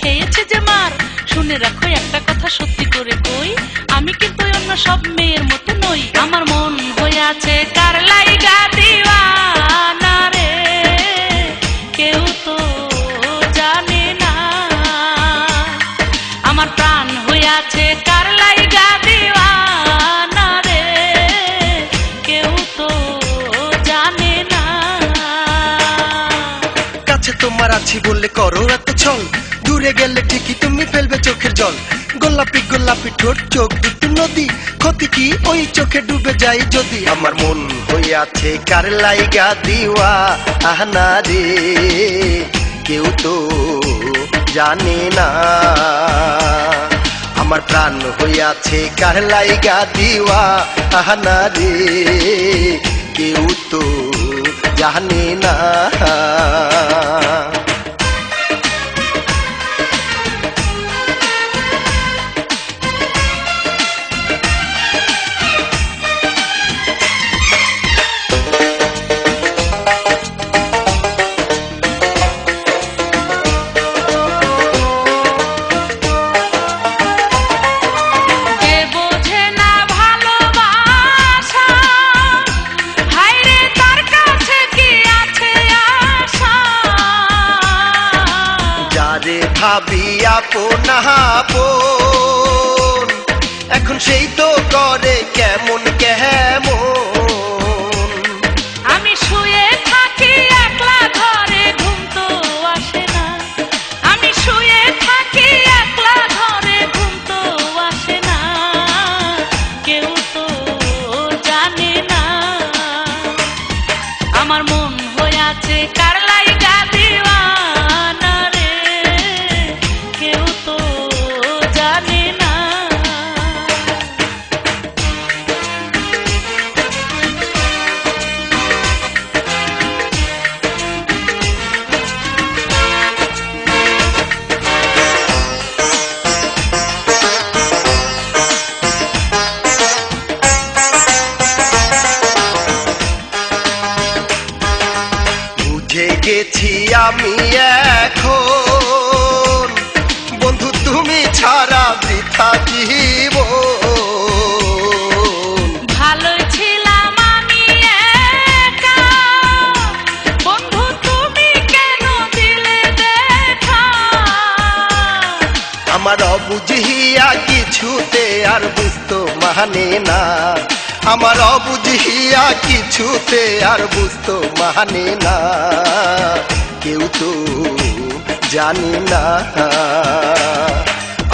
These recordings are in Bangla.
খেয়েছে যে মার। শুনে রাখো একটা কথা সত্যি করে কই, আমি কিন্তু অন্য সব মেয়ের মতো নই। আমার মন হয়ে আছে কার লাইগা দিওয়ানা রে, কেউ তো জানে না। আমার প্রাণ হয়ে আছে কার লাইগা দিওয়ানা রে, কেউ তো জানে না। কাছে তোমার আছি বললে করো এত ছল, দূরে গেলে ঠিকই তুমি ফেলবে চোখের জল। গোলাপি গোলাপি ঠোঁট, চোখ দুটো নদী, ক্ষতি কি ওই চোখে ডুবে যাই যদি। আমার মন হয়ে আছে কার লাইগা দিওয়ানা রে, কেউ তো জানে না। আমার প্রাণ হয়ে আছে কার লাইগা দিওয়ানা রে, কেউ তো জানে না। ভাবি আপন আপন, এখন সেই তো করে কেমন কেমন। আমি শুয়ে থাকি একলা ঘরে, ঘুম তো আসে না। আমি শুয়ে থাকি একলা ঘরে, ঘুম তো আসে না। কেউ তো জানে না। আমার মন হয়ে আছে কার লাইগা দিওয়ানা রে, কেউ তো জানে না। বুঝে গেছি আমি এখন, বন্ধু তুমি ছাড়া বৃথা জীবন। ভালোই ছিলাম আমি একা, বন্ধু তুমি কেন দিলে দেখা। আমার অবুঝিয়া কিছুতে আর বুঝতো মানে না, আমার অবুঝিয়া কিছুতে আর বুঝতো মানে না। কেউ তো জানি না।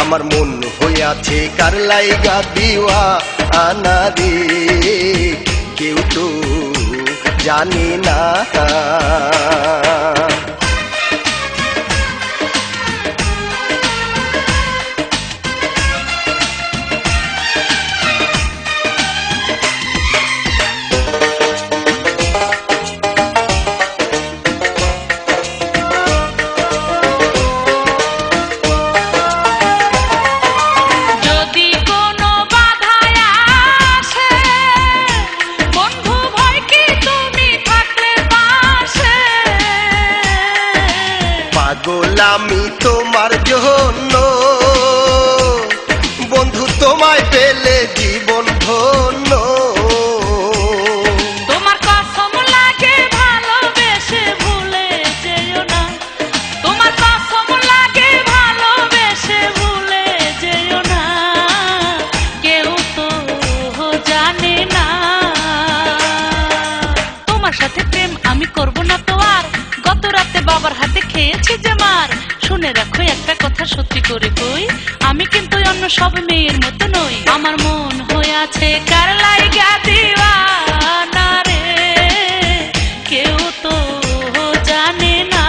আমার মন হয়ে আছে কার লাইগা দিওয়ানা রে, কেউ তো জানি না। যদি কোনো বাধায় আসে, বন্ধু ভয় কি তুমি থাকলে পাশে। পাগল আমি তোমার জন্য, বন্ধু তোমায় পেলে জীবন ধন্য। তোমার কসম লাগে ভালোবেসে ভুলে যেও না। তোমার কসম লাগে ভালোবেসে ভুলে যেও না। কেউ তো জানে না। তোমার সাথে প্রেম আমি করব না তো আর, গত রাতে বাবার হাতে খেয়েছি যে মার। শুনে রাখো একটা কথা সত্যি করে কই, আমি কিন্তু অন্য সব মেয়ের মতো নই। আমার মন হয়ে আছে কার লাইগা দিওয়ানা রে, কেউ তো জানে না।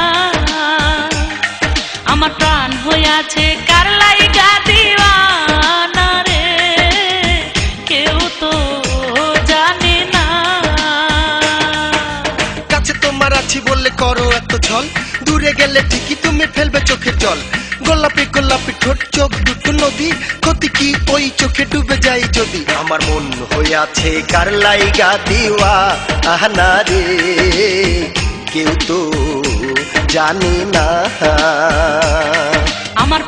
আমার প্রাণ হয়ে আছে কার লাইগা দিওয়ানা রে, কেউ তো জানে না। কাছে তোমার আছি বললে করো এত ছল, দূরে গেলে ঠিকই তুমি ফেলবে চোখের জল। গোলাপি গোলাপি ঠোঁট, চোখ দুটো নদী, ক্ষতি কি ওই চোখে ডুবে যাই যদি। আমার মন হয়ে আছে কার লাইগা দিওয়ানা রে, কেউ তো জানি না। আমার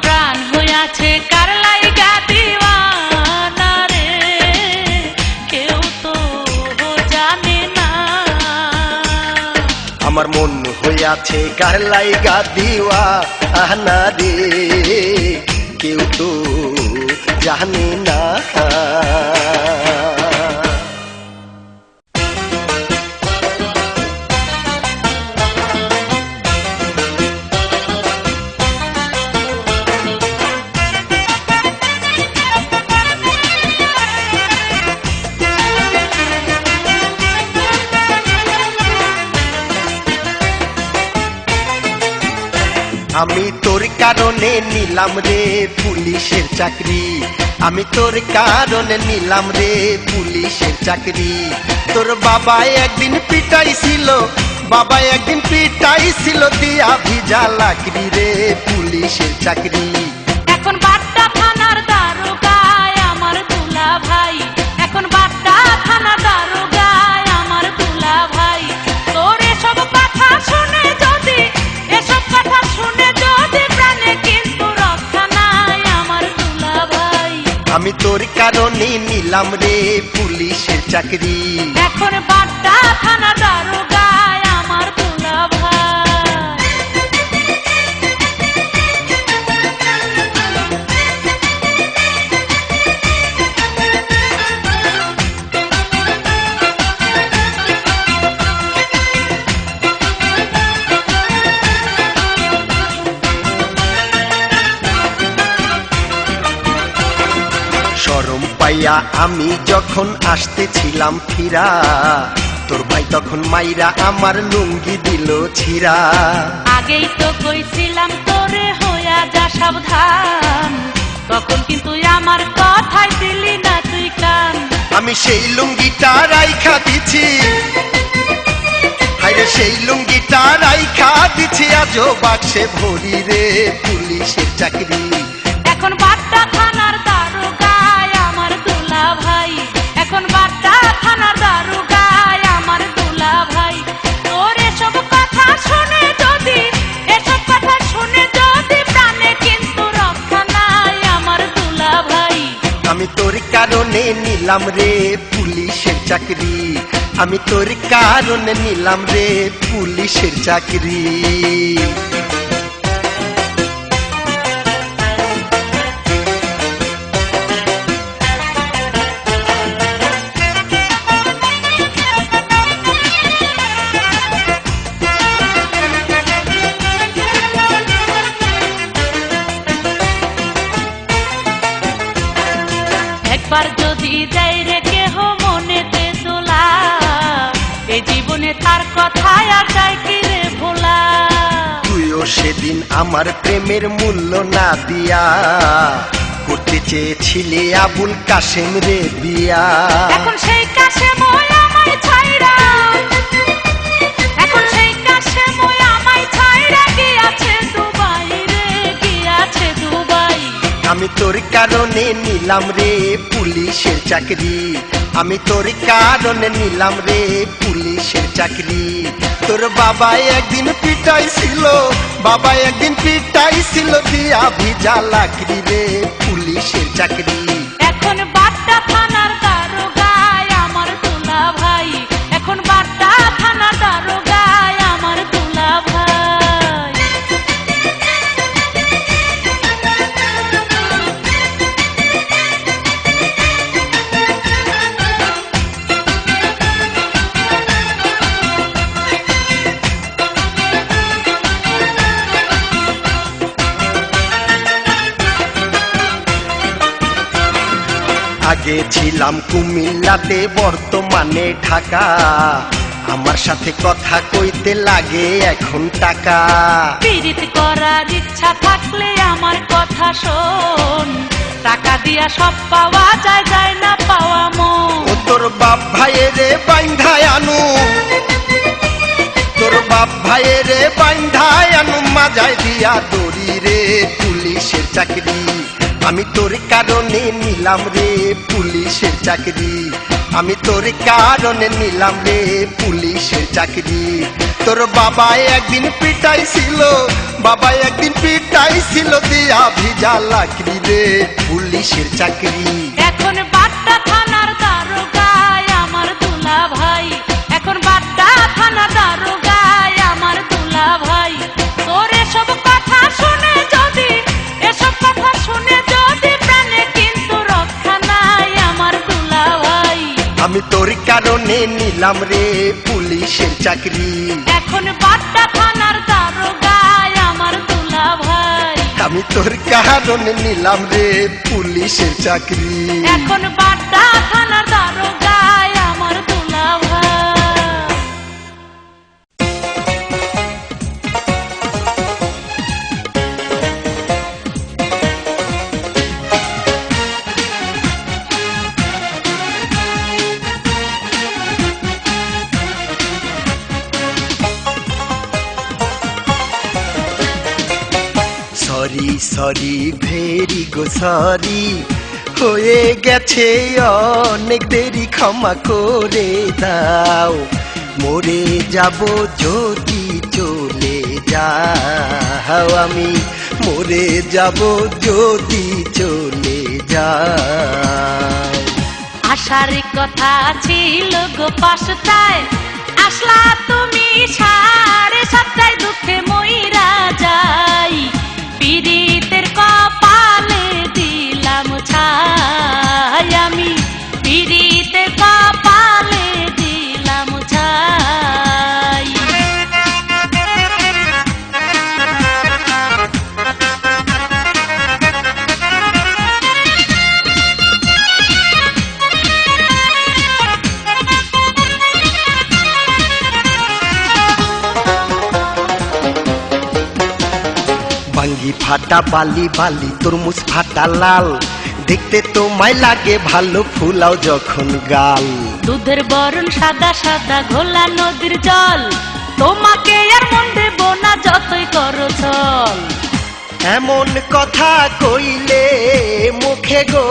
আছে কার লাইগা দিওয়ানা রে, কেউ তো জানে না। আমার মন হইয়াছে কার লাইগা দিওয়ানা রে, কেউ তো জানে না। আমি তোর কারণে নিলাম রে পুলিশের চাকরি, আমি তোর কারণে নিলাম রে পুলিশের চাকরি। তোর বাবা একদিন পিটাইছিল, বাবা একদিন পিটাইছিল দিয়া ভিজা লাকড়ি রে পুলিশের চাকরি। এখন বাড্ডা থানার দারোগায় আমার দুলা ভাই, এখন বাড্ডা থানার দারোগায় আমার দুলা ভাই। তোর এসব কথা শুনে যদি, এসব কথা শুনে যদি প্রাণে কিন্তু রক্ষা নাই আমার দুলা ভাই। আমি তোর কারণে নিলাম রে পুলিশের চাকরি, এখন বাড্ডা থানার দারোগায় আমার দুলা ভাই। শরম পাইয়া আমি যখন আসতেছিলাম ফিরা, তোর ভাই তখন মাইরা আমার লুঙ্গি দিল ছিঁড়া। আগেই তো কইছিলাম তোরে হইয়া যা সাবধান, তখন কিন্তু আমার কথাই দিলি না তুই কান। আমি সেই লুঙ্গিটা রাইখা দিছি, হায়রে সেই লুঙ্গিটা রাইখা দিছি আজও বাক্সে ভরি রে পুলিশের চাকরি। এখন বাড্ডা থানার দারোগায় আমার দুলা ভাই, এখন বাড্ডা থানার দারোগায় আমার দুলা ভাই। তোর এসব কথা শুনে যদি, এসব কথা শুনে যদি প্রাণে কিন্তু রক্ষা নাই আমার দুলা ভাই। আমি তোর কারণে নিলাম রে পুলিশের চাকরি, আমি তোর কারণে নিলাম রে পুলিশের চাকরি। একবার যদি যাই রে কেহ মনেতে তোলা, এই জীবনে তার কথায় আর যাই কি রে ভোলা। তুইও সেদিন আমার প্রেমের মূল্য না দিয়া করতে চেয়েছিলি আবুল কাশেম রে বিয়া। এখন সেই কাশে মই আমায় ছাইরা, এখন সেই কাশে মই আমায় ছাইরা গিয়াছে দুবাই রে, গিয়াছে দুবাই। আমি তোর কারণে নিলাম রে পুলিশের চাকরি, আমি তোর কারণে নিলাম রে পুলিশের চাকরি। তোর বাবা একদিন পিটাইছিল, বাবা একদিন পিটাইছিল দিয়া ভিজা লাকড়ি রে পুলিশের চাকরি। এখন বাড্ডা থানার দারোগায় আমার দুলা ভাই, এখন বাড্ডা থানার দারোগায় আমার দুলা ভাই। আগে ছিলাম কুমিল্লাতে বর্তমানে ঢাকা, আমার সাথে কথা কইতে লাগে এখন টাকা। পীড়িত করার ইচ্ছা থাকলে আমার কথা শোন, টাকা দিয়া সব পাওয়া যায়, যায় না পাওয়া মন। ও তোর বাপ ভাইয়েরে বাইন্ধায় আনু, তোর বাপ ভাইয়েরে বাইন্ধায় আনু মাজায় দিয়া দড়ি রে পুলিশের চাকরি। আমি তোর কারণে নিলাম রে পুলিশের চাকরি, আমি তোর কারণে নিলাম রে পুলিশের চাকরি। তোর বাবা একদিন পিটাইছিল, বাবা একদিন পিটাইছিল দিয়া ভিজা লাকড়ি রে পুলিশের চাকরি। এখন বাড্ডা থানার দারোগায় আমার দুলা ভাই, এখন বাড্ডা থানার দারোগায় আমার দুলা ভাই। তোর এসব কথা শুনে যদি, এসব কথা শুনে যদি প্রাণে কিন্তু রক্ষা নাই আমার দুলা ভাই। আমি তোর কারণে নিলাম রে পুলিশের চাকরি, এখন বাড্ডা থানার দারোগায় আমার দুলা ভাই। আমি তোর কারণে নিলাম রে পুলিশের চাকরি। এখন বাড্ডা থানার দারোগায় আমার দুলা ভাই। সরি সরি ভেরি গো সরি, হয়ে গেছে অনেক দেরি, ক্ষমা করে দাও। মরে যাব যদি চলে যাও, আমি মরে যাব যদি চলে যাও। আশার কথা ছিল গো পাঁচটায়, আসলা তুমি 7:30 দুঃখে মইরা যাই। পীড়িতের কপালে দিলাম ছাই, আমি পীড়িতের কপালে দিলাম ছাই। বাঙ্গি ফাটা বালি বালি, তরমুজ ফাটা লাল, দেখতে তোমায় লাগে ভালো, ফুলাও যখন গাল। দুধের বরণ সাদা সাদা ঘোলা নদীর জল, তোমাকে আর মন দেব না যতই করো চল। এমন কথা কইলে মুখে গো,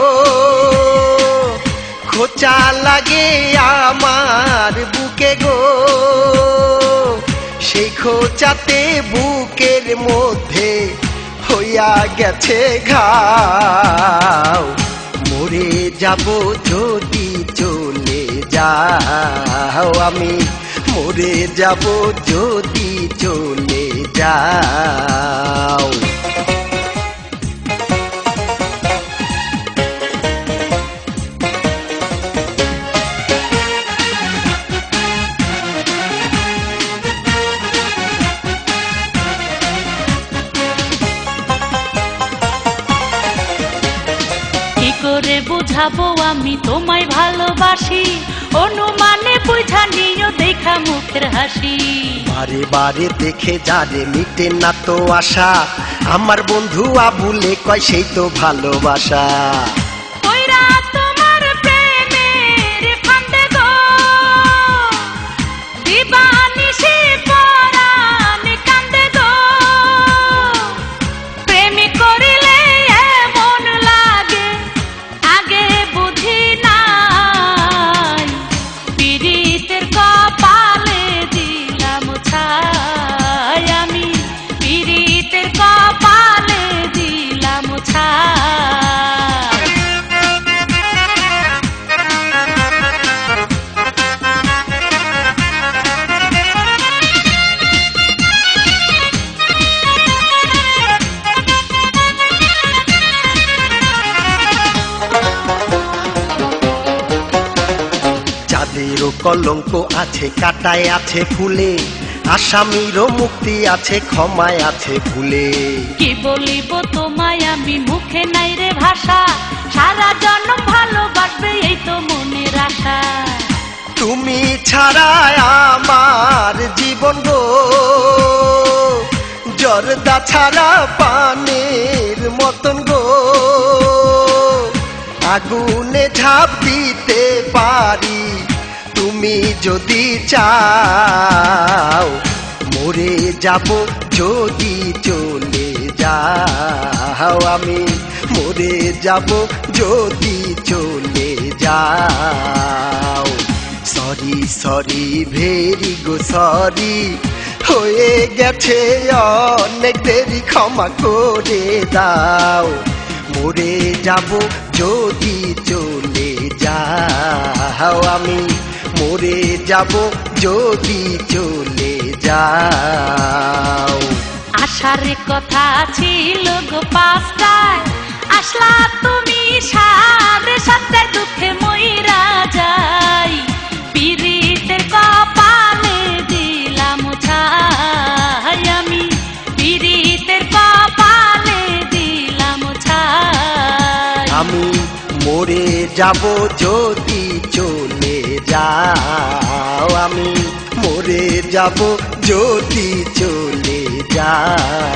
খোঁচা লাগে আমার বুকে গো, সেই খোঁচাতে বুকের মধ্যে হইয়া গেছে ঘাও। মরে যাব যদি চলে যাও, আমি মরে যাব যদি চলে যাও। কি করে বুঝাবো আমি তোমায় ভালোবাসি, অনুমানে বুঝা নিও দেখা মুখের হাসি। বারে বারে দেখে যারে মিটে না তো আশা, আমার বন্ধু আবুলে কয় সেই তো ভালোবাসা। কইরা তোমার প্রেমের ফান্দে গো, দিবানিশি পরাণ কান্দে গো। প্রেমী করিলে এমন লাগে আগে বুঝি নাই, পীড়িতের কপালে দিলাম ছাই, আমি পীড়িতের কপালে দিলাম ছাই। যাদেরও কলঙ্ক আছে কাটায় আছে ফুলে, আসামিরও মুক্তি আছে ক্ষমায় আছে ভুলে। কি বলিব তোমায় আমি মুখে নাই রে ভাষা, সারা জন্ম ভালোবাসবে এই তো মনের আশা। তুমি ছাড়া আমার জীবন গো, জর্দা ছাড়া পানের মতন গো, আগুনে ঝাঁপ দিতে পারি তুমি যদি চাও। মরে যাব যদি চলে যাও, আমি মরে যাব যদি চলে যাও। সরি সরি ভেরি গো সরি, হয়ে গেছে অনেক দেরি, ক্ষমা করে দাও। মরে যাব যদি চলে যাও, আমি মরে যাব যদি চলে যাও। আসার কথা ছিল গো 5টায়, আসলা তুমি 7:30, দুঃখে মইরা যাই। পিরিতের কপালে দিলাম ছাই, আমি পিরিতের কপালে দিলাম ছাই। আমি মরে যাব যদি চলে যাও, আমি মরে যাব যদি চলে যাও।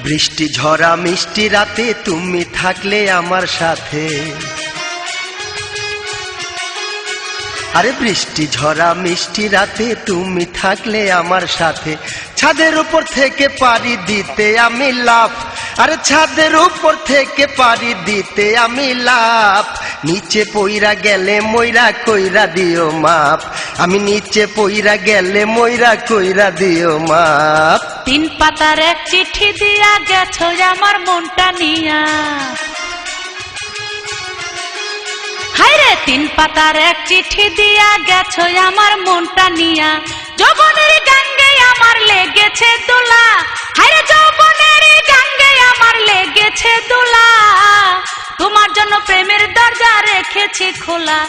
বৃষ্টি ঝরা মিষ্টি রাতে তুমি থাকলে আমার সাথে, আরে বৃষ্টি ঝরা মিষ্টি রাতে তুমি থাকলে আমার সাথে। ছাদের উপর থেকে পাড়ি দিতে আমি লাফ, আরে ছাদের উপর থেকে পাড়ি দিতে আমি লাফ। নিচে পইরা গেলে মইরা কইরা দিও মাপ, আমি নিচে পইরা গেলে মইরা কইরা দিও মাপ। 3 পাতার এক চিঠি দিয়া গেছো আমার মনটা নিয়া, হায়রে 3 পাতার এক চিঠি দিয়া গেছো আমার মনটা নিয়া। যৌবনের গাঙ্গে আমার লেগেছে দোলা, হায়রে যৌবনের গাঙ্গে আমার লেগেছে দোলা। তোমার জন্য প্রেমের দরজা রেখেছি খোলা,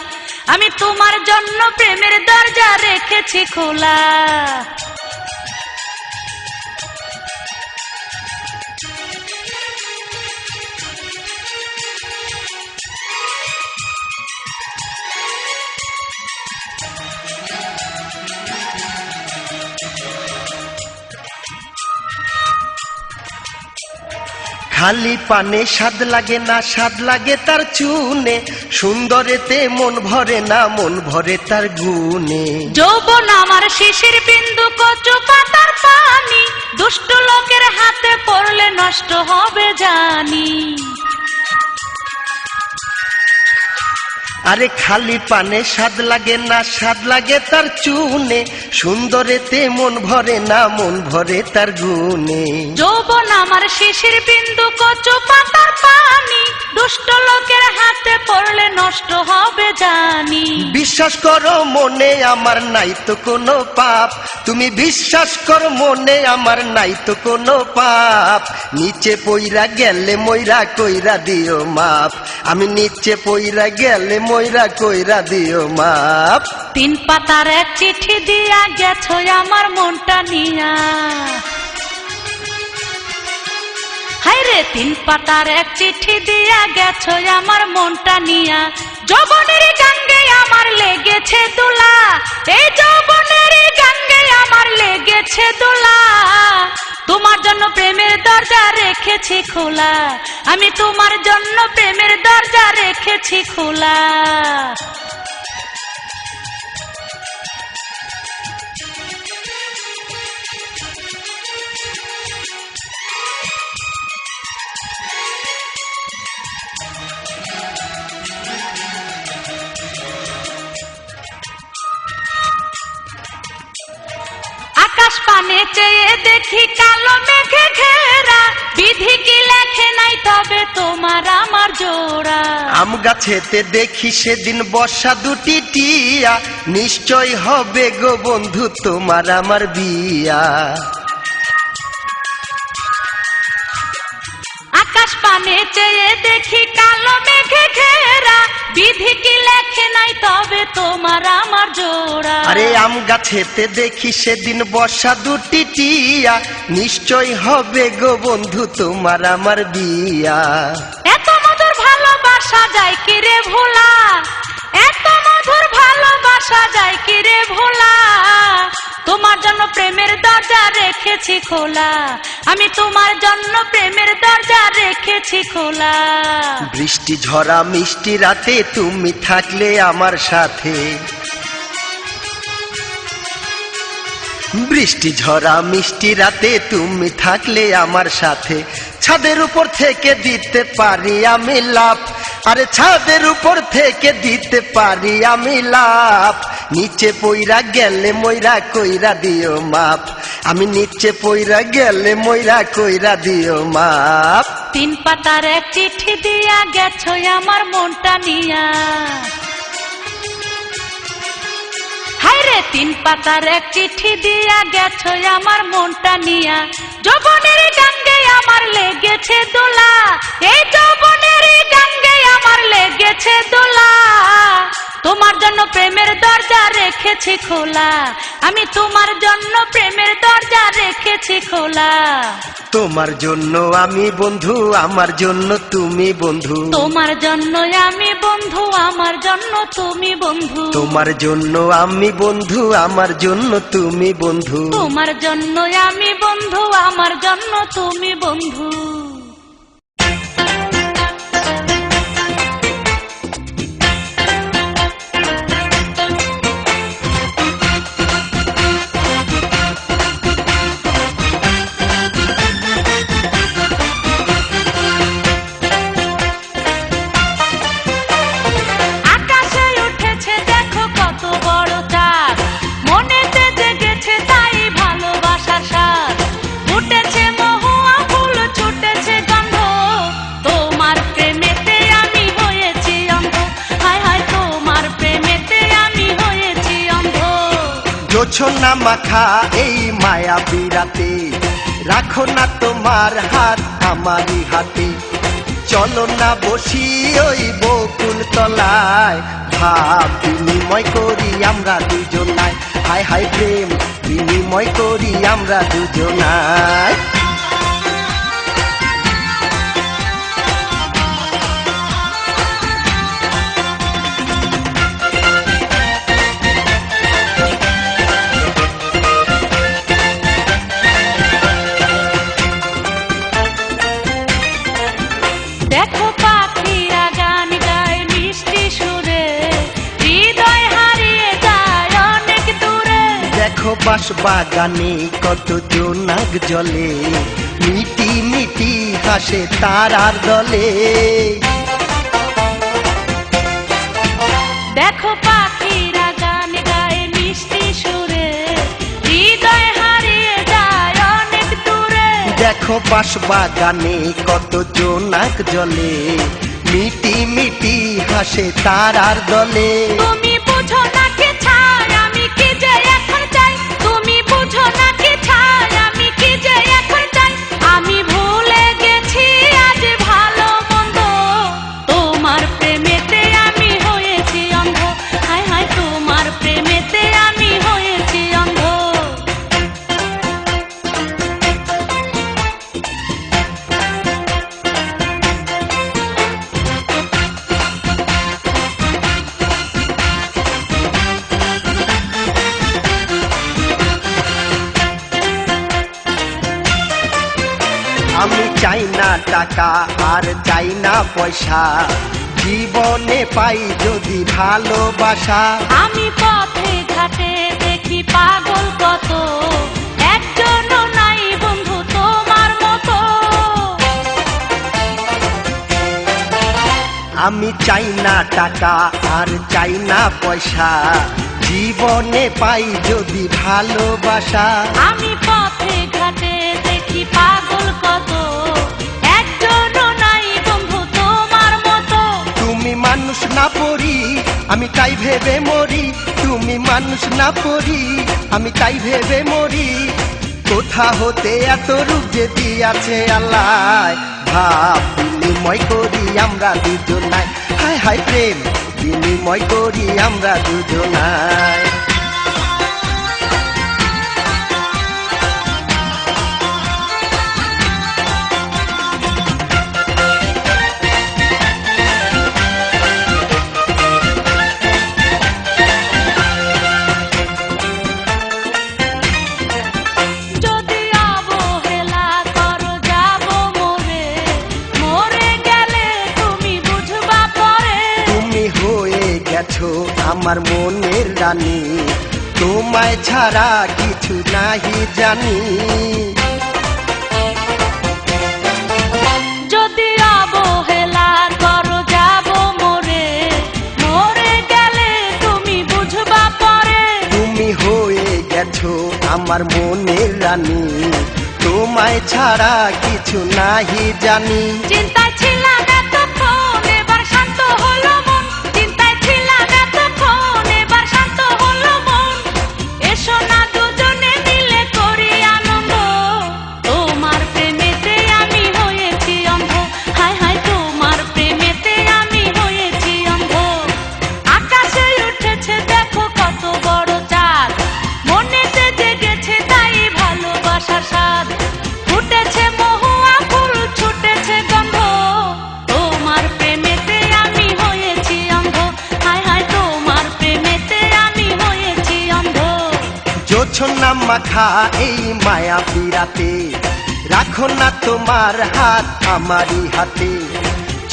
আমি তোমার জন্য প্রেমের দরজা রেখেছি খোলা। খালি পানে স্বাদ লাগে না, স্বাদ লাগে তার চুনে। সুন্দরেতে মন ভরে না, মন ভরে তার গুণে। যৌবন আমার শিশির বিন্দু, কচু পাতার পানি, দুষ্ট লোকের হাতে পড়লে নষ্ট হবে জানি। আরে খালি পানে স্বাদ লাগে না, স্বাদ লাগে তার চুনে। সুন্দরেতে মন ভরে না, মন ভরে তার গুণে। যৌবন আমার শিশির বিন্দু, কচু পাতার পানি, দুষ্ট লোকের হাতে পড়লে নষ্ট হবে জানি। বিশ্বাস করো মনে আমার নাই তো কোনো পাপ, তুমি বিশ্বাস করো মনে আমার নাই তো কোনো পাপ। নিচে পইরা গেলে মইরা কইরা দিও মাপ, আমি নিচে পইরা গেলে মইরা কইরা দিও মাপ। 3 পাতার এক চিঠি দিয়া গেছো আমার মনটা নিয়া, হায়রে 3 পাতার এক চিঠি দিয়া গেছো আমার মনটা নিয়া। যৌবনের গাঙ্গে আমার লেগেছে দোলা, এই যৌবনের গাঙ্গে আমার লেগেছে দোলা। তোমার জন্য প্রেমের দরজা রেখেছি খোলা, আমি তোমার জন্য প্রেমের দরজা রেখেছি খোলা। আকাশ পানে চেয়ে দেখি কালো মেঘে ঘেরা, বিধি কি লেখে নাই তবে তোমার আমার জোড়া। আম গাছেতে দেখি সেদিন বর্ষা দুটি টিয়া, নিশ্চয় হবে গো বন্ধু তোমার আমার বিয়া। আকাশ পানে চেয়ে দেখি কালো মেঘে ঘেরা, বিধি কি লেখে নাই তবে তোমার আমার জোড়া। আরে আম গাছেতে দেখি সেদিন বর্ষা দুটি টিয়া, নিশ্চয় হবে গো বন্ধু তোমার আমার বিয়া। এত মধুর ভালোবাসা যায় কি রে ভোলা, এত মধুর ভালোবাসা যায় কি রে ভোলা। তোমার জন্য প্রেমের দরজা রেখেছি খোলা, আমি তোমার জন্য প্রেমের দরজা রেখেছি খোলা। বৃষ্টি ঝরা মিষ্টি রাতে তুমি থাকলে আমার সাথে, বৃষ্টি ঝরা মিষ্টি রাতে তুমি থাকলে আমার সাথে, ছাদের উপর থেকে দিতে পারি আমি লাভ, আরে ছাদের উপর থেকে দিতে পারি আমি লাভ, নিচে পইরা গেলে ময়রা কইরা দিও মাপ, আমি নিচে পইরা গেলে ময়রা কইরা দিও মাপ। 3 পাতার এক চিঠি দিয়া গেছো আমার মনটা নিয়া, হায়রে 3 পাতার এক চিঠি দিয়া গেছো আমার মনটা নিয়া, যৌবনের গাঙ্গে আমার লেগেছে দোলা, এই যৌবনের গাঙ্গে আমার লেগেছে দোলা। তোমার জন্য প্রেমের দরজা রেখেছি খোলা, আমি তোমার জন্য প্রেমের দরজা রেখেছি খোলা। তোমার জন্য আমি বন্ধু, আমার জন্য তুমি বন্ধু, তোমার জন্য আমি বন্ধু, আমার জন্য তুমি বন্ধু, তোমার জন্য আমি বন্ধু, আমার জন্য তুমি বন্ধু, তোমার জন্য আমি বন্ধু, আমার জন্য তুমি বন্ধু। আকাশে উঠেছে দেখো কত বড় চাঁদ, মনেতে জেগেছে তাই ভালোবাসার স্বাদ, ফুটেছে মহুয়া ফুল ছুটেছে গন্ধ, তোমার প্রেমেতে আমি হয়েছি অন্ধ, হায় হায় তোমার প্রেমেতে আমি হয়েছি অন্ধ। জোছনা মাখা এই মায়া বিরাতে, রাখো না তোমার হাত আমারই হাতে, চলো না বসি ওই বকুল তলায়, ভাব বিনিময় করি আমরা দুজনায়, হায় হায় প্রেম বিনিময় করি আমরা দুজনায়। দেখো পাখিরা গান গায় মিষ্টি সুরে, হৃদয় হারিয়ে যায় অনেক দূরে। দেখো বাঁশ বাগানে কত জোনাক জলে, মিটি মিটি হাসে তারার দলে, দেখো পাখিরা গান গায় মিষ্টি সুরে, হৃদয় হারিয়ে যায় অনেক দূরে। দেখো বাঁশ বাগানে কত জোনাক জলে, মিটি মিটি হাসে তারার দলে, তুমি বুঝো না কি ছাই আমি কি যে এখন চাই, তুমি বুঝো না কি ছাই আমি কি যে এখন চাই, আমি ভুলে গেছি আজ ভালো মন্দ, তোমার প্রেমেতে আমি হয়েছি অন্ধ, হায় হায় তোমার প্রেমেতে আমি হয়েছি অন্ধ। আমি চাই না টাকা আর চাই না পয়সা, জীবনে পাই যদি ভালোবাসা, আমি পথে ঘাটে দেখি পাগল কত, একজনও নাই বন্ধু তোমার মতো। আমি চাই না টাকা আর চাই না পয়সা, জীবনে পাই যদি ভালোবাসা, আমি পথে ঘাটে দেখি পাগল কত, একজনও নাই বন্ধু তোমার মতো। তুমি মানুষ না পড়ি আমি তাই ভেবে মরি, তুমি মানুষ না পড়ি আমি তাই ভেবে মরি, কোথা হতে এত রূপ যে দিয়াছে আল্লাহ, ভাব বিনিময় করি আমরা দুজনায়, হায় হায় প্রেম বিনিময় করি আমরা দুজনায়। গেছো আমার মনের রানী, তোমায় ছাড়া কিছু নাহি জানি। যদি অবহেলা করো যাব মরে, মরে গেলে তুমি বুঝবা পরে। তুমি হয়ে গেছো আমার মনের রানী, তোমায় ছাড়া কিছু নাহি জানি। চিন্তায় ছিলাম এতক্ষণ, এবার শান্ত হলো মন। চিন্তায় ছিলাম এতক্ষণ, এবার শান্ত হলো মন। এসো না দুজনে মিলে করি আনন্দ, তোমার প্রেমেতে আমি হয়েছি অন্ধ। হায় হায় তোমার প্রেমেতে আমি হয়েছি অন্ধ। আকাশে উঠেছে দেখো কত বড় চাঁদ, মনেতে জেগেছে তাই ভালোবাসার স্বাদ। ফুটেছে মহুয়া ফুল, ছুটেছে গন্ধ, তোমার প্রেমেতে আমি হয়েছি অন্ধ। হায় হায় তোমার প্রেমেতে আমি হয়েছি অন্ধ। জোছনা মাখা এই মায়া পিরাতে, রাখো না তোমার হাত আমারই হাতে।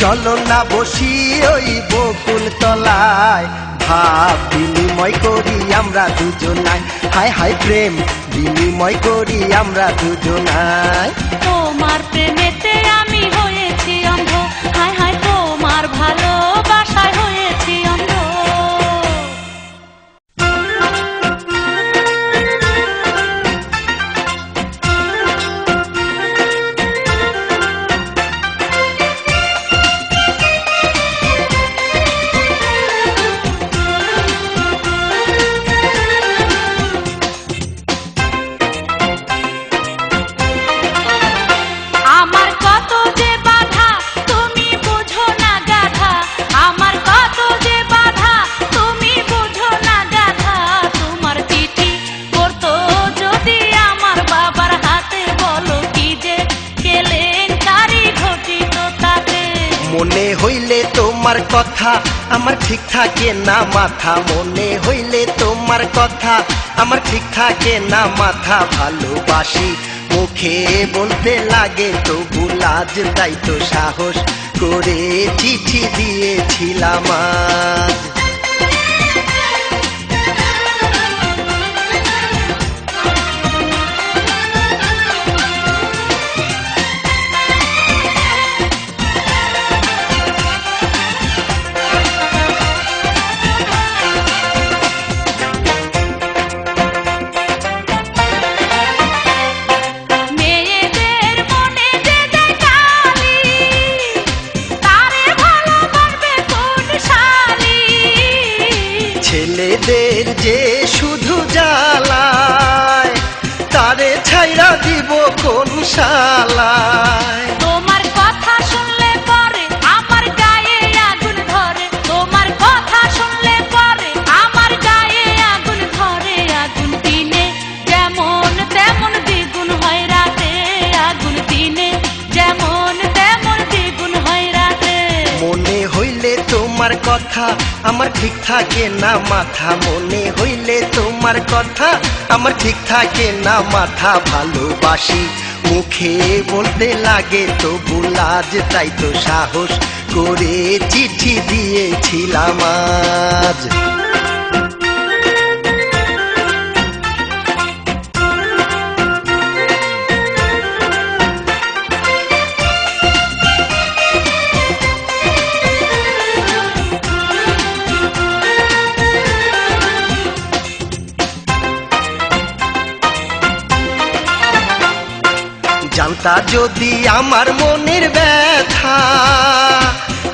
চলো না বসি ওই বকুল তলায়, ভাব বিনিময় করি আমরা দুজনায়। হায় হায় প্রেম বিনিময় করি আমরা দুজনায়। তোমার প্রেমেতে আমি হয়েছি অন্ধ। হায় হায় তোমার ভালোবাসায় হয়েছি অন্ধ। আমার কত যে বাধা তুমি বুঝো না গাধা, আমার কত যে বাধা তুমি বুঝো না গাধা। তোমার চিঠি পড়তো যদি আমার বাবার হাতে, বলো কি যে কেলেঙ্কারি ঘটিত তাতে। মনে হইলে তোমার কথা আমার ঠিক থাকে না মাথা, মনে হইলে তোমার কথা আমার ঠিক থাকে না মাথা। ভালোবাসি মুখে বলতে লাগে তবু লাজ, তাই তো সাহস করে চিঠি দিয়েছিলাম আজ। মেয়েদের মনে যে যায় কালি, তারে ভালোবাসবে কোন শালি। ছেলেদের যে শুধু জ্বালায়, তারে ছাইরা দিব কোন শালায়। তোমার কথা শুনলে পরে আমার গায়ে আগুন ধরে, তোমার কথা শুনলে পরে আমার গায়ে আগুন ধরে। আগুন দিনে যেমন তেমন দ্বিগুণ হয় রাতে, আগুন দিনে যেমন তেমন দ্বিগুণ হয় রাতে। মনে হইলে তোমার কথা আমার ঠিক থাকে না মাথা, মনে হইলে তোমার কথা আমার ঠিক থাকে না মাথা। ভালোবাসি মুখে বলতে লাগে তবু লাজ, তাই তো সাহস করে চিঠি দিয়েছিলাম আজ। জানতা যদি আমার মনের ব্যথা,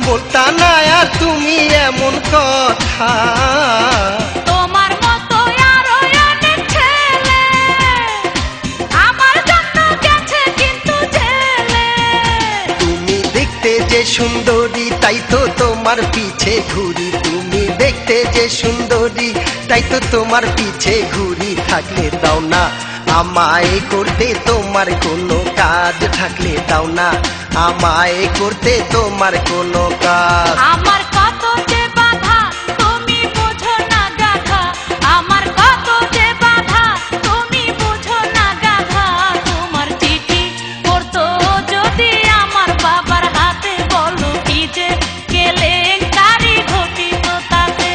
বলতা না আর তুমি এমন কথা। তোমার মতো আরো অনেক ছেলে আমার জন্য গেছে কিন্তু জেলে। তুমি দেখতে যে সুন্দরী তাই তো তোমার পিছে ঘুরি, তুমি দেখতে যে সুন্দরী তাই তো তোমার পিছে ঘুরি। থাকলে দাও না আমায় করতে তোমার কোনো কাজ, থাকলে দাও না আমায় করতে তোমার কোনো কাজ। আমার কত যে বাধা তুমি বুঝো না গাধা, আমার কত যে বাধা তুমি বুঝো না গাধা। তোমার চিঠি পড়তো যদি আমার বাবার হাতে, বলো কি যে কেলেঙ্কারি ঘটিত তাতে।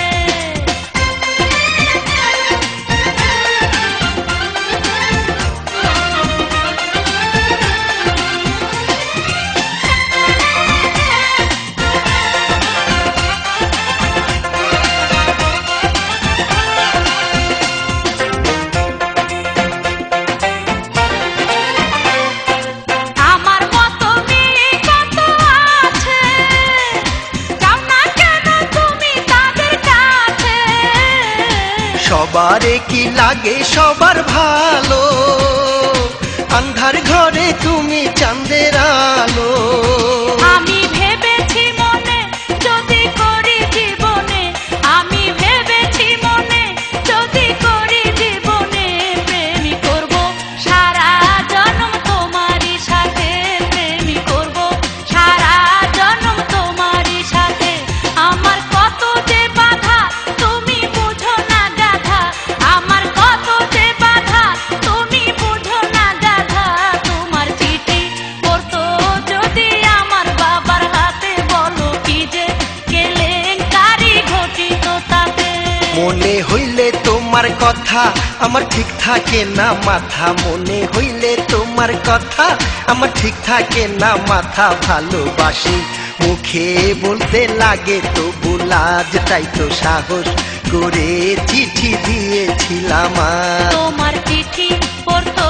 সবারে কি লাগে সবার ভালো, আন্ধার ঘরে তুমি চাঁদের আলো। আমি ভেবেছি মনে যদি করি জীবনে, আমি ভেবেছি মনে যদি করি জীবনে, প্রেমী করব সারা জন্ম তোমারই সাথে, প্রেমী করব সারা জন্ম তোমারই সাথে। আমার কত যে বাধা তুমি বুঝো না গাধা, আমার কত যে বাধা তুমি বুঝো না গাধা। তোমার চিঠি পড়তো যদি আমার বাবার হাতে, বলো কি যে কেলেঙ্কারি ঘটিত তাতে। মনে হইলে তোমার কথা আমার ঠিক থাকে না মাথা, মনে হইলে তোমার কথা আমার ঠিক থাকে না মাথা। ভালোবাসি মুখে বলতে লাগে তবু লাজ, তাই তো সাহস করে চিঠি দিয়েছিলাম আজ। তোমার চিঠি পড়তো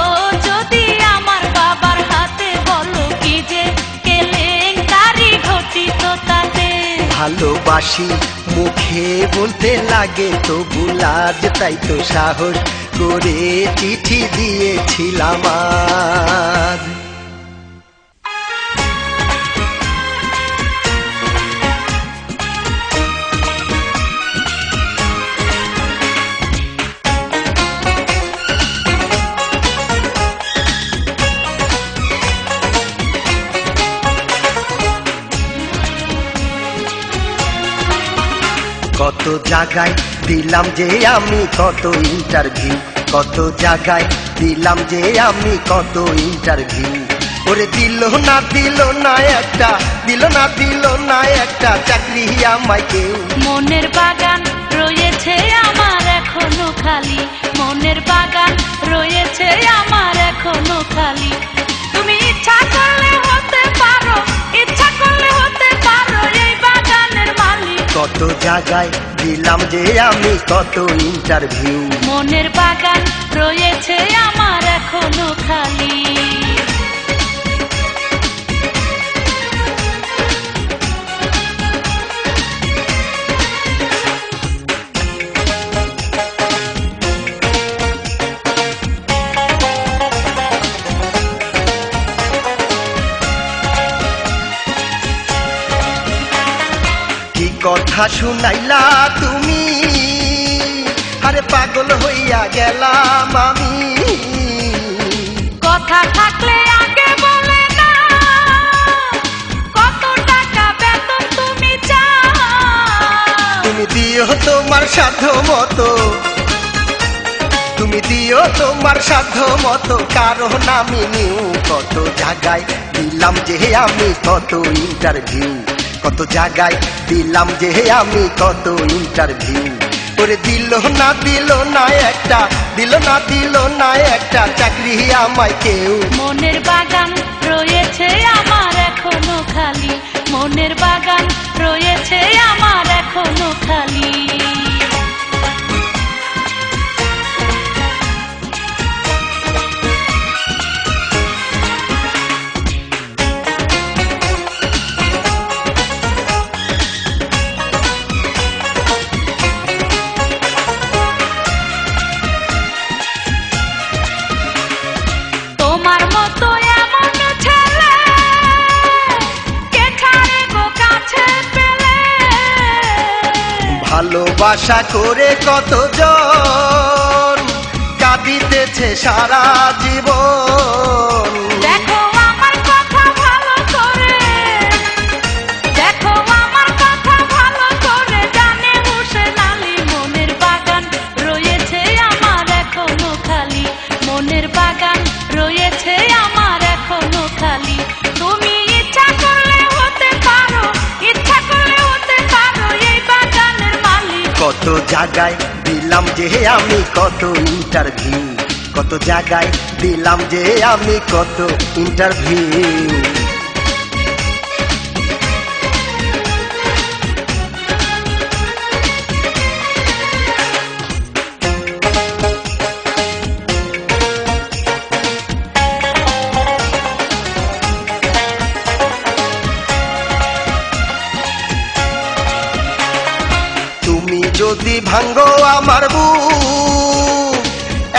যদি আমার বাবার হাতে, বলো কি যে কেলেঙ্কারি ঘটিত তাতে। ভালোবাসি মুখে বলতে লাগে তবু লাজ, তাই তো সাহস করে চিঠি দিয়েছিলাম আজ। কত জায়গায় দিলাম যে আমি কত ইন্টারভিউ, কত জায়গায় দিলাম যে আমি কত ইন্টারভিউ। ওরে দিল না একটা, দিল না একটা চাকরি আমায় কেউ। মনের বাগান রয়েছে আমার এখনো খালি, মনের বাগান রয়েছে আমার এখনো খালি। তুমি ইচ্ছা করলে হতে পারো, ইচ্ছা করলে হতে পারো এই বাগানের মালিক। কত জায়গায় দিলাম যে আমি কত ইন্টারভিউ। মনের বাগান রয়েছে আমার এখনো খালি। কি কথা শুনাইলা তুমি, আরে পাগল হইয়া গেলাম আমি। কথা থাকলে আগে বলে না, কত টাকা বেতন তুমি চাও। তুমি দিও তোমার সাধ্য মতো, তুমি দিও তোমার সাধ্য মতো, কারণ আমি নিউ। কত জায়গায় দিলাম যে আমি কত ইন্টারভিউ, কত জায়গায় দিলাম যে আমি কত ইন্টারভিউ। ওরে দিল না একটা, দিল না একটা চাকরি আমায় কেউ। মনের বাগান রয়েছে আমার এখনো খালি, মনের বাগান রয়েছে আমার এখনো খালি। তোমার মতো এমন ছেলে কে ছাড়ে গো কাছে পেলে। ভালোবাসা করে কতজন কাঁদিতেছে সারা জীবন। দেখো আমার কথা ভালো করে, দেখো আমার কথা ভালো করে, জানে হোসেন আলী। মনের বাগান রয়েছে আমার এখনো খালি, মনের বাগান রয়েছে আমার এখনো খালি। তুমি ইচ্ছা করলে হতে পারো, ইচ্ছা করলে হতে পারো এই বাগানের মালিক। কত জায়গায় দিলাম যে আমি কত ইন্টারভিউ, কত জায়গায় দিলাম যে আমি কত ইন্টারভিউ। যদি ভাঙ্গো আমার বুক,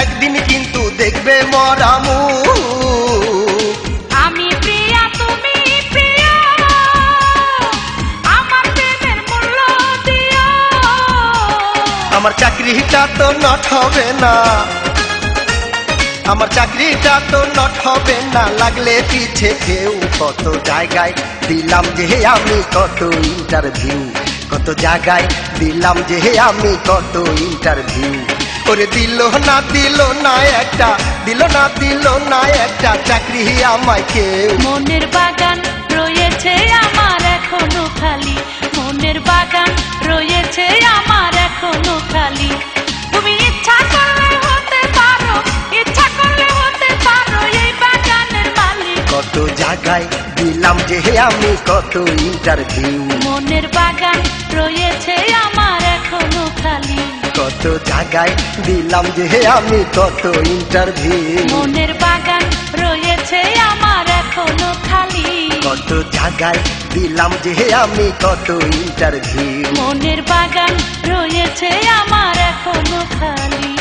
একদিন কিন্তু দেখবে মরা মুখ। আমি প্রিয়া তুমি প্রিয়া, আমার প্রেমের মূল্য দিও। আমার চাকরিটা তো নট হবে না, আমার চাকরিটা তো নট হবে না, লাগলে পিছে কেউ। কত জায়গায় দিলাম যে আমি কত ইন্টারভিউ, কত জায়গায় দিলাম যে আমি কত ইন্টারভিউ। ওরে দিল না একটা, দিল না একটা চাকরি আমায় কেউ। মনের বাগান রয়েছে আমার এখনো খালি, মনের বাগান রয়েছে আমার এখনো খালি। তুমি ইচ্ছা করলে হতে পারো, ইচ্ছা করলে হতে পারো এই বাগানের মালিক। কত জায়গায় দিলাম যে আমি কত ইন্টারভিউ, মনের বাগান রয়েছে আমার এখনো খালি, কত জায়গায় দিলাম যে আমি কত ইন্টারভিউ। মনের বাগান রয়েছে আমার এখনো খালি, কত জায়গায় দিলাম যে আমি কত ইন্টারভিউ। মনের বাগান রয়েছে আমার এখনো খালি।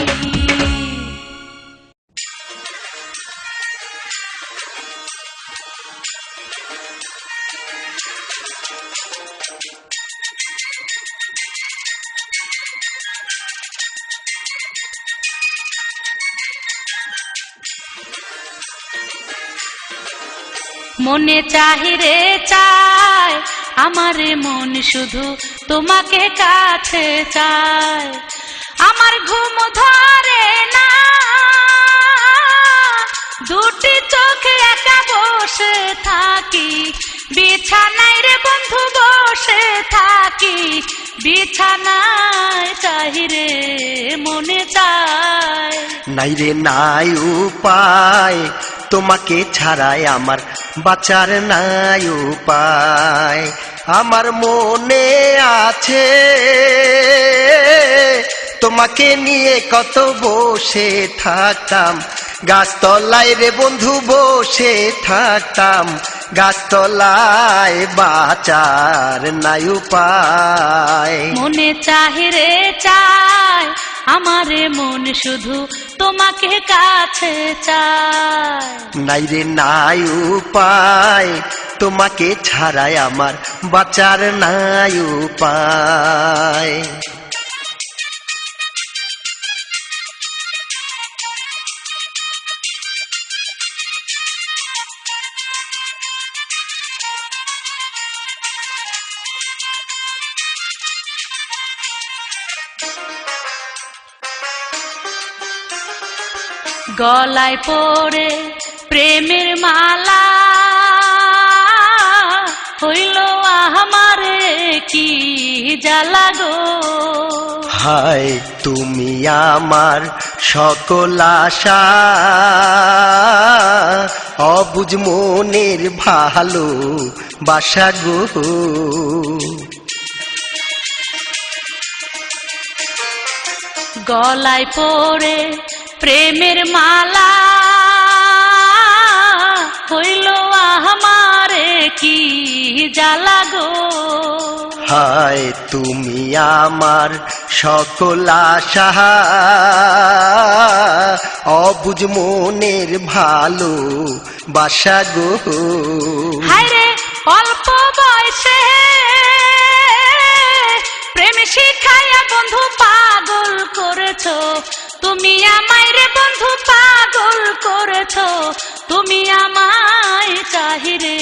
মনে চাহিরে চায় আমারে মন শুধু তোমাকে কাছে চায়, আমার ঘুম ধরে না, দুটি চোখে একা বসে থাকি, বিছানায় রে বন্ধু বসে থাকি, বিছানায় চাহিরে মনে চায়। নাই রে নাই উপায়, তোমাকে ছাড়াই আমার বাঁচার নাই উপায়। আমার মনে আছে তোমাকে নিয়ে কত বসে থাকতাম, গাছতলায় রে বন্ধু বসে থাকতাম, গাছতলায় বাঁচার নাই উপায়। মনে চাহিরে চায় আমারে মন শুধু তোমাকে কাছে চায়, নাই রে নাই উপায়, তোমাকে ছাড়াই আমার বাঁচার নাই উপায়। গলায় পড়ে প্রেমের মালা, হইল আমারে কি জ্বালা গো। হায় তুমি আমার সকল আশা, অবুঝ মনের ভালো বাসা গো। গলায় পড়ে প্রেমের মালা, হইল আমারে কি জ্বালা গো। হায় তুমি আমার সকল আশা, অবুঝ মনের ভালো বাসা গো। হায় রে অল্প বয়সে প্রেম শিখাইয়া বন্ধু পাগল করেছো, তুমি আমায় রে বন্ধু পাগল করেছো, তুমি আমায় চাহিরে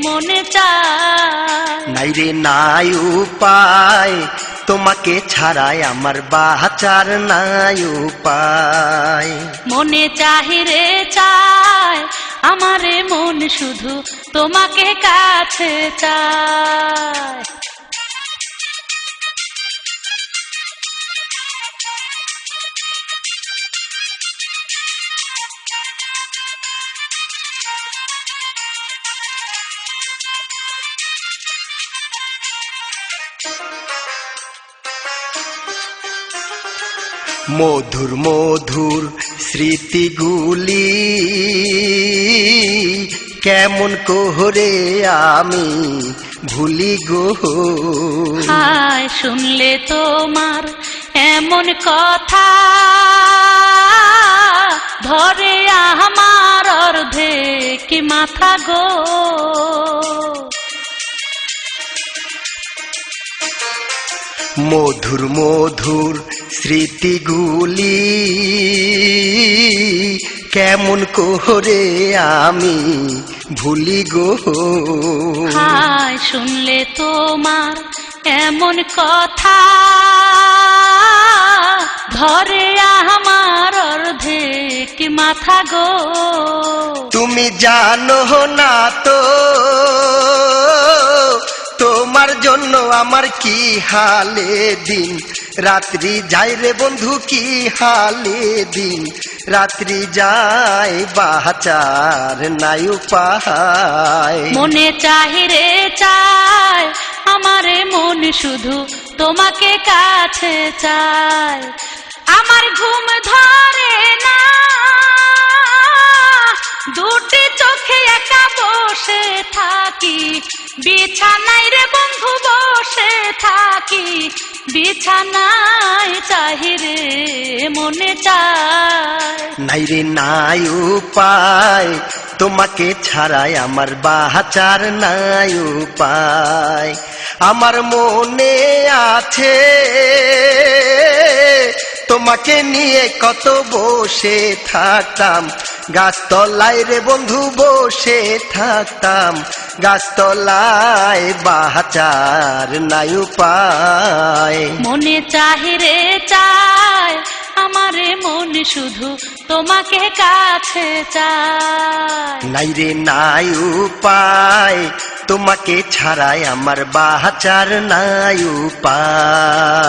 মনে চায়। নাই রে নাই উপায়, তোমাকে ছাড়াই আমার বাঁচার নাই উপায়। মনে চাহিরে চায় আমারে মন শুধু তোমাকে কাছে চায়। মধুর মধুর স্মৃতিগুলি কেমন করে আমি ভুলি গো। হায় শুনলে তোমার এমন কথা, ধরে আমার অর্ধেক মাথা গো। মধুর মধুর স্মৃতিগুলি কেমন করে আমি ভুলি গো। হায় শুনলে তোমার এমন কথা, ধরে আমার অর্ধেক মাথা গো। তুমি জানো না তো তোমার জন্য আমার কি হালে দিন রাত্রি যায় রে বন্ধু, কি হালে দিন রাত্রি যায়, বাঁচার নাই উপায়। মনে চাহি রে চায় আমারে মন শুধু তোমাকে কাছে চায়। আমার ঘুম ধরে না, দুটি চোখে একা বসে থাকি, বিছানায় রে বন্ধু বসে থাকি, বিছানায় চাহি রে মনে চায়। নাই রে নাই উপায়, তোমাকে ছাড়াই আমার বাঁচার নাই উপায়। আমার মনে আছে তোমাকে নিয়ে কত বসে থাকতাম গাছতলায় রে বন্ধু, বসে থাকতাম গাছতলায়, বাঁচার নাই উপায়। মনে চাহি রে চায় আমারে মন শুধু তোমাকে কাছে চায়। নাই রে নাই উপায়, তোমাকে ছাড়াই আমার বাঁচার নাই উপায়।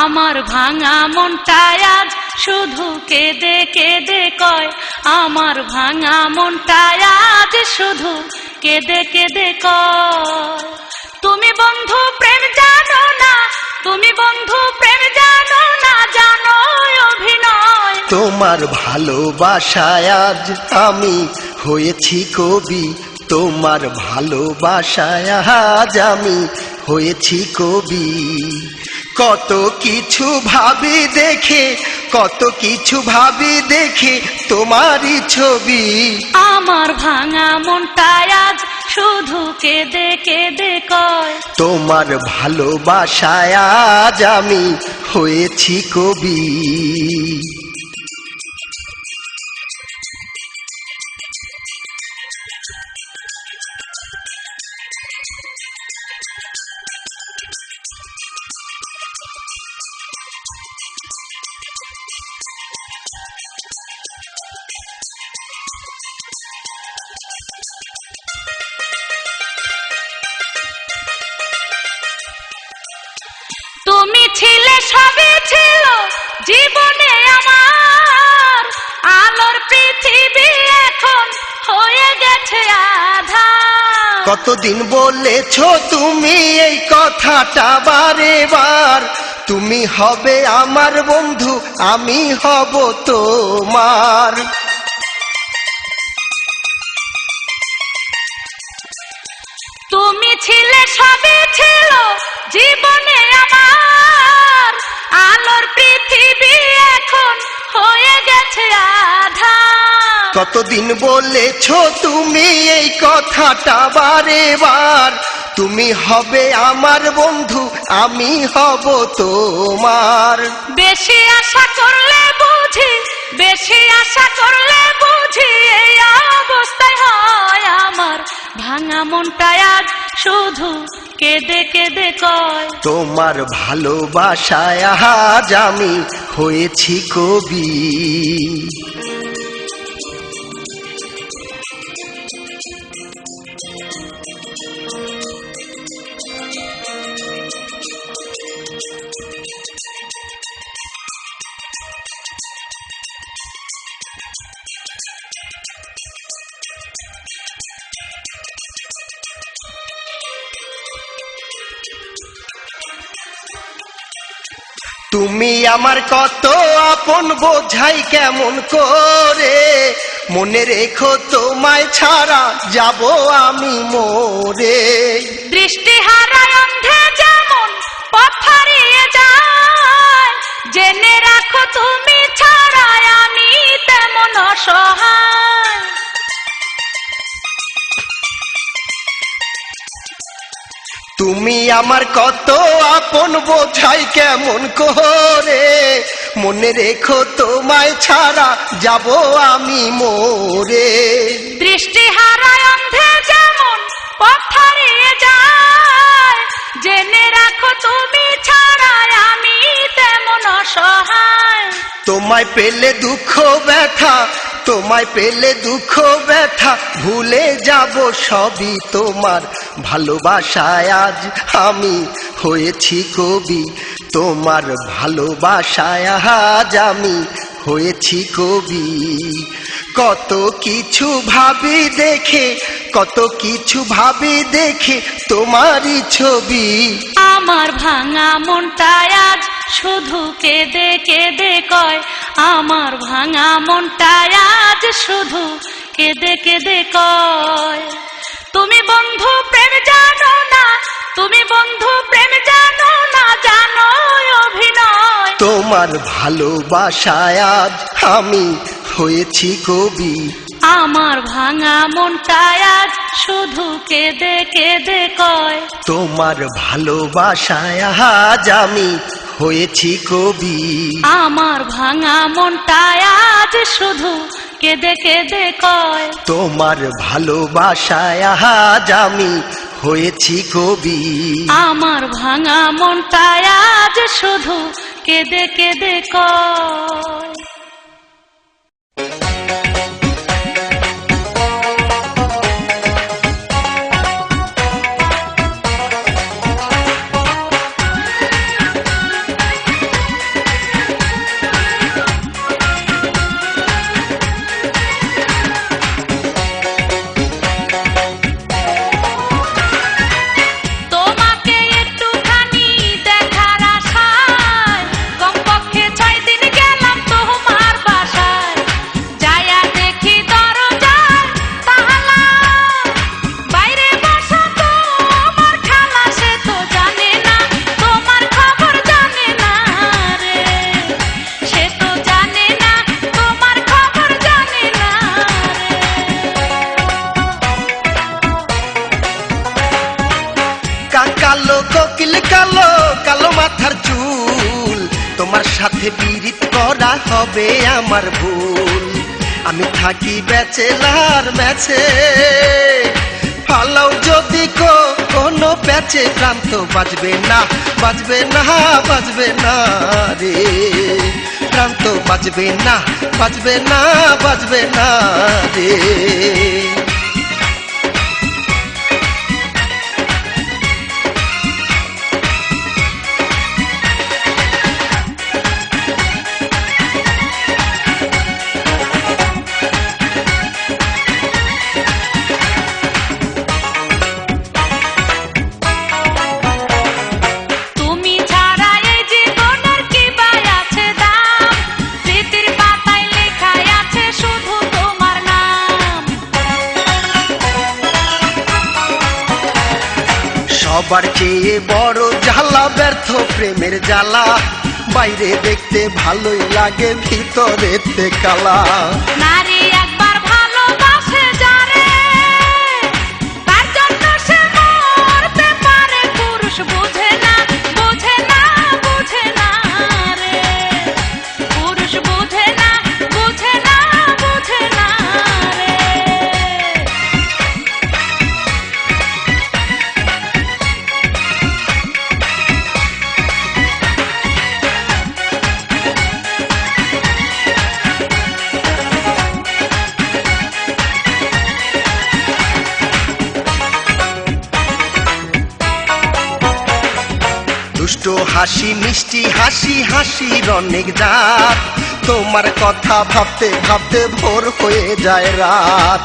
আমার ভাঙা মনটা আজ শুধু কেঁদে কেঁদে কয়, আমার ভাঙা মনটা আজ শুধু কেঁদে কেঁদে কয়। তুমি বন্ধু প্রেম জানো না, তুমি বন্ধু প্রেম জানো না, জানো অভিনয়। তোমার ভালোবাসায় আজ আমি হয়েছি কবি, তোমার ভালোবাসায় আজ আমি হয়েছি কবি। কত কিছু ভাবি দেখে, কত কিছু ভাবি দেখে তোমারই ছবি। আমার ভাঙা মনটা আজ শুধু কেঁদে কেঁদে কয়, তোমার ভালোবাসায় আজ আমি হয়েছি কবি। তুমি ছিলে সবই ছিল জীবনে আমার, আলোর পৃথিবী এখন হয়ে গেছে আঁধার। কতদিন বলেছ তুমি এই কথাটা বারে বার, তুমি হবে আমার বন্ধু, আমি হব তোমার। তুমি ছিলে সবই ছিল জীবনে আমার, আলোর পৃথিবী এখন হয়ে গেছে আঁধার। কতদিন বলেছ তুমি এই কথাটা বারে বার, তুমি হবে আমার বন্ধু, আমি হব তোমার। বেশি আশা করলে বুঝি, বেশি আশা করলে বুঝি এই অবস্থায় হয় আমার। ভাঙা মনটা আজ শুধু কেঁদে কেঁদে কয়, তোমার ভালোবাসায় আজ আমি হয়েছি কবি। তুমি আমার কত আপন বোঝাই কেমন করে, মনে রেখো তোমায় ছাড়া যাব আমি মরে। দৃষ্টি হারায় অন্ধে যেমন পথ হারিয়ে যায়, জেনে রাখো তুমি ছাড়া আমি তেমন অসহায়। তুমি আমার কত আপন বোঝাই কেমন করে, মনে রেখো তোমায় ছাড়া যাব আমি মরে। দৃষ্টি হারায় অন্ধে যেমন পথ হারিয়ে যায়, জেনে রাখো তুমি ছাড়া আমি তেমন অসহায়। তোমায় পেলে দুঃখ ব্যথা, তোমায় পেলে দুঃখ ব্যথা ভুলে যাব সবই তোমার ভালোবাসায়। আজ আমি হয়েছি কবি, তোমার ভালোবাসায় আজ আমি হয়েছি কবি। কত কিছু ভাবি দেখে, কত কিছু ভাবি দেখে তোমারই ছবি। আমার ভাঙা মনটায় আজ শুধু কেঁদে কেঁদে কয়, আমার ভাঙা মনটায় আজ শুধু কেঁদে কেঁদে কয়। তুমি বন্ধু প্রেম জানো না, তুমি বন্ধু প্রেম জানো না, জানো অভিনয়। তোমার ভালোবাসায় আজ আমি হয়েছি কবি। আমার ভাঙা মনটায় আজ শুধু কেঁদে কেঁদে কয়, তোমার ভালোবাসায় আজ আমি হয়েছি কবি। আমার ভাঙা মনটায় আজ শুধু কেঁদে কেঁদে কয়। তোমার ভালোবাসায় আজ আমি হয়েছি কবি। আমার ভাঙা মনটায় আজ শুধু কেঁদে কেঁদে কয়। তোমাকে একটুখানি দেখার আশায় কমপক্ষে 6 দিন গেলাম তোমার বাসায়। যায়া দেখি দরজায় তালা, বাইরে বসা তোমার খালা, সে তো জানে না তোমার খবর জানে না রে, সে তো জানে না তোমার খবর জানে না রে। কালো কোকিল কালো, কালো মাথার চুল, তোমার সাথে পীড়িত করা হবে আমার ভুল। আমি থাকি ব্যাচেলার ম্যাচে, ফালাও যদি কোনো প্যাচে, প্রাণ তো বাজবে না, বাজবে না, বাজবে না রে, প্রাণ তো বাজবে না, বাজবে না, বাজবে না রে। তুমি ছাড়া এই জীবনের কি বাই আছে দাম, স্মৃতির পাতায় লেখাই আছে শুধু তোমার নাম। সবার চেয়ে বড় জ্বালা ব্যর্থ প্রেমের জ্বালা, বাইরে দেখতে ভালোই লাগে ভিতরেতে কালা। নারী একবার ভালোবাসে যারে, তার জন্য সে মরতে পারে, পুরুষ বুঝে না, বুঝে না, বুঝে না রে, পুরুষ বুঝে না, বুঝে না, বুঝে না রে। দুষ্ট হাসি মিষ্টি হাসি, হাসির অনেক জাত, তোমার কথা ভাবতে ভাবতে ভোর হয়ে যায় রাত।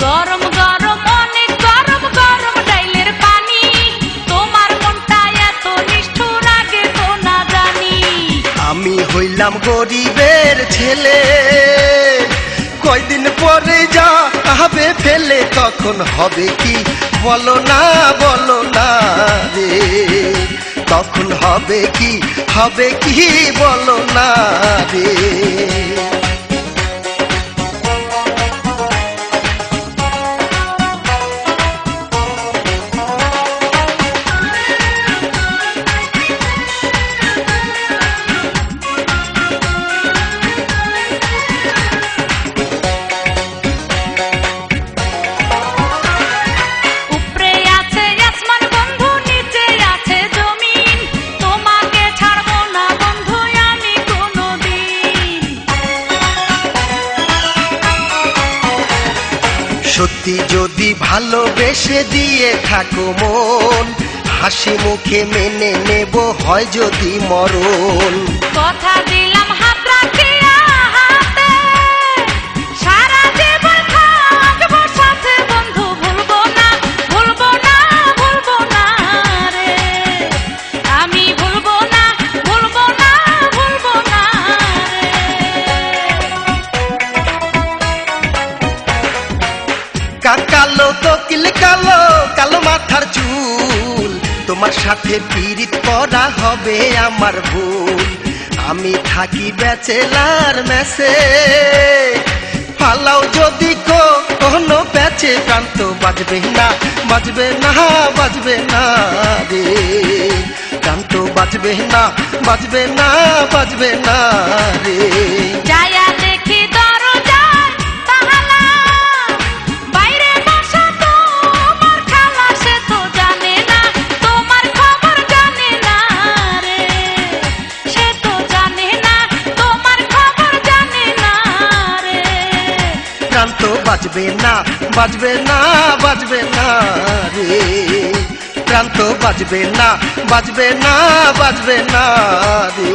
গরম গরম অনেক গরম গরম ডাইলের পানি, হইলাম গরিবের ছেলে, কয়দিন পরে যা হবে ফেলে, তখন হবে কি বলো না রে, তখন হবে কি বলো না রে। সত্যি যদি ভালোবেসে দিয়ে থাকো মন, হাসি মুখে মেনে নেব হয় যদি মরণ। কথা দিলাম হাত রাখিয়া হাতে, সারা জীবন থাকবো সাথে বন্ধু, ভুলবো না রে, আমি ভুলবো না রে। কালো কোকিল কালো কালো মাথার চুল, তোমার সাথে পীড়িত করা হবে আমার ভুল। আমি থাকি ব্যাচেলার মেসে, পালাও যদি কোনো প্যাচে, প্রাণ তো বাজবে না রে, প্রাণ তো বাজবে না রে। যায়া দেখি দরজায় তালা, বাইরে বসা তোমার খালা, সে তো জানে না তোমার খবর জানে না রে, সে তো জানে না তোমার খবর জানে না রে। প্রাণ তো বাজবে না রে, প্রাণ তো বাজবে না রে।